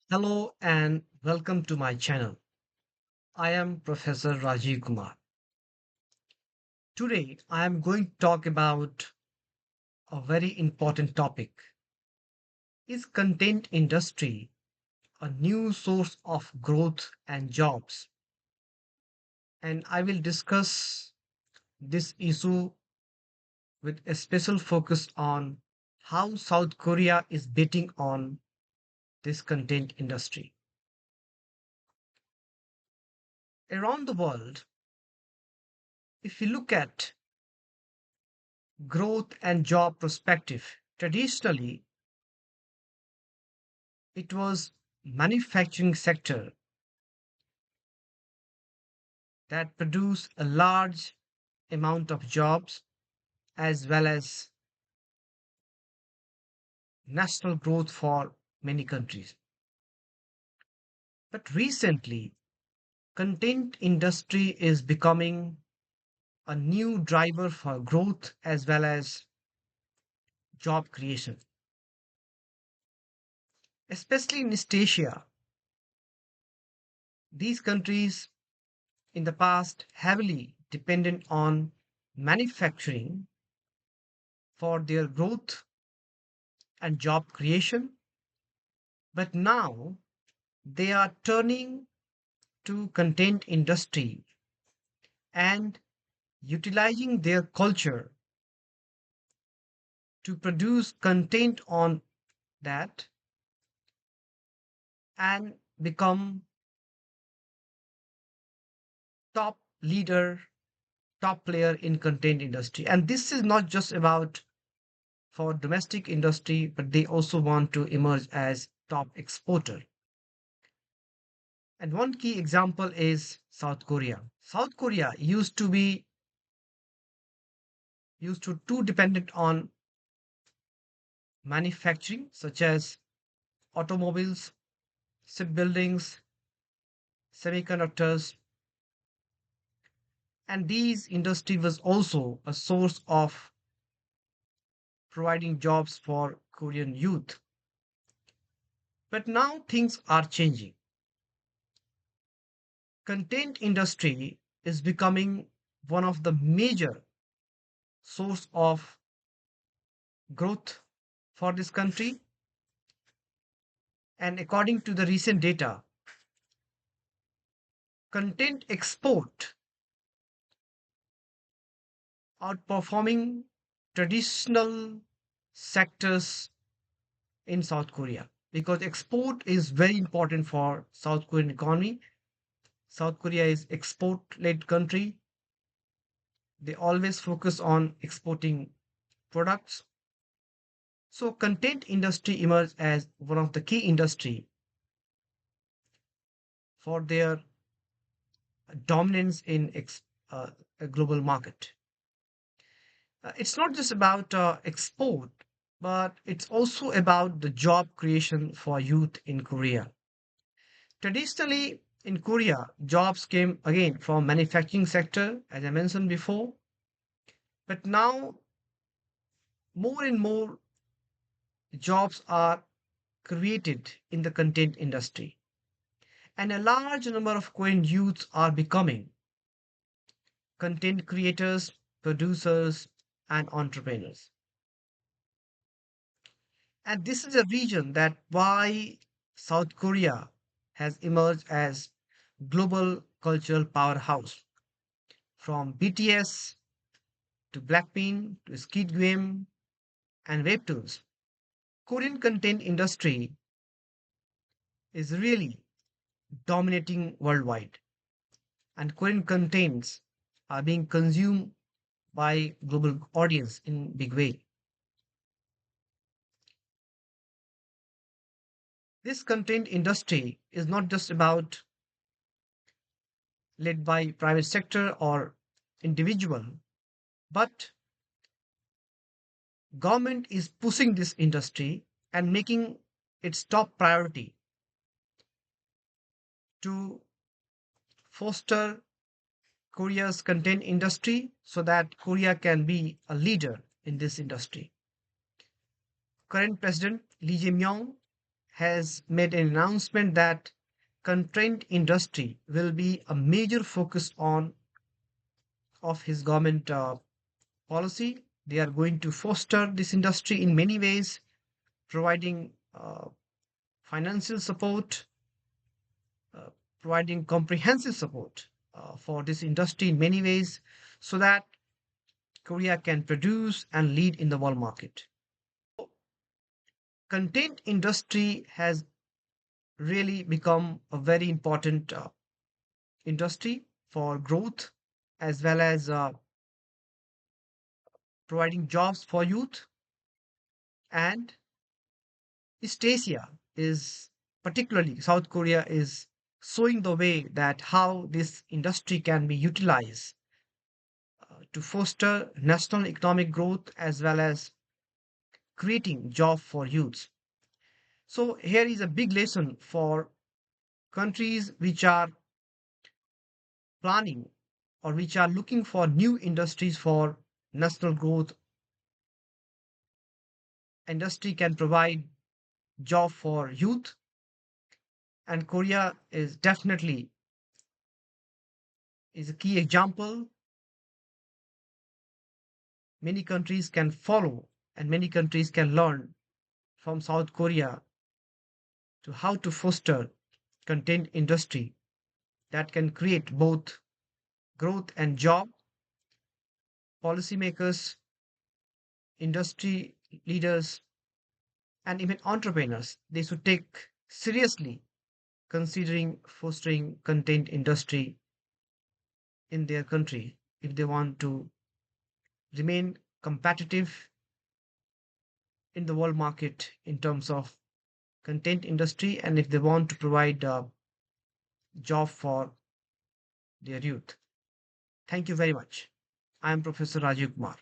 Hello and welcome to my channel. I am Professor Rajiv Kumar. Today I am going to talk about a very important topic. Is content industry a new source of growth and jobs? And I will discuss this issue with a special focus on how South Korea is betting on this content industry. Around the world, if you look at growth and job perspective, traditionally it was manufacturing sector that produced a large amount of jobs as well as national growth for many countries. But recently, content industry is becoming a new driver for growth as well as job creation, especially in East Asia. These countries in the past heavily dependent on manufacturing for their growth and job creation, but now they are turning to content industry and utilizing their culture to produce content on that and become top leader, top player in content industry. And this is not just about for domestic industry, but they also want to emerge as top exporter. And one key example is South Korea. South Korea used to too dependent on manufacturing such as automobiles, shipbuildings, semiconductors, and these industry was also a source of providing jobs for Korean youth. But now things are changing. Content industry is becoming one of the major source of growth for this country, and according to the recent data, content export outperforming traditional sectors in South Korea, because export is very important for South Korean economy. South Korea is export led country. They always focus on exporting products. So content industry emerged as one of the key industry for their dominance in a global market. It's not just about export, but it's also about the job creation for youth in Korea. Traditionally, in Korea, jobs came again from manufacturing sector, as I mentioned before, but now more and more jobs are created in the content industry, and a large number of Korean youths are becoming content creators, producers, and entrepreneurs. And this is a region that why South Korea has emerged as global cultural powerhouse, from BTS to Blackpink to Squid Game and webtoons. Korean content industry is really dominating worldwide, and Korean contents are being consumed by global audience in big way. This content industry is not just about led by private sector or individual, but government is pushing this industry and making its top priority to foster Korea's content industry so that Korea can be a leader in this industry. Current President Lee Jae-myung has made an announcement that content industry will be a major focus on of his government policy. They are going to foster this industry in many ways, providing financial support, uh, providing comprehensive support for this industry in many ways, so that Korea can produce and lead in the world market. Content industry has really become a very important industry for growth, as well as providing jobs for youth. And East Asia is, particularly South Korea, is showing the way that how this industry can be utilized to foster national economic growth as well as creating job for youths. So here is a big lesson for countries which are planning or which are looking for new industries for national growth. Industry can provide job for youth, and Korea is definitely is a key example. Many countries can follow and many countries can learn from South Korea to how to foster content industry that can create both growth and job. Policymakers, industry leaders, and even entrepreneurs, they should take seriously considering fostering content industry in their country if they want to remain competitive in the world market in terms of content industry, and if they want to provide a job for their youth. Thank you very much. I am Professor Rajiv Kumar.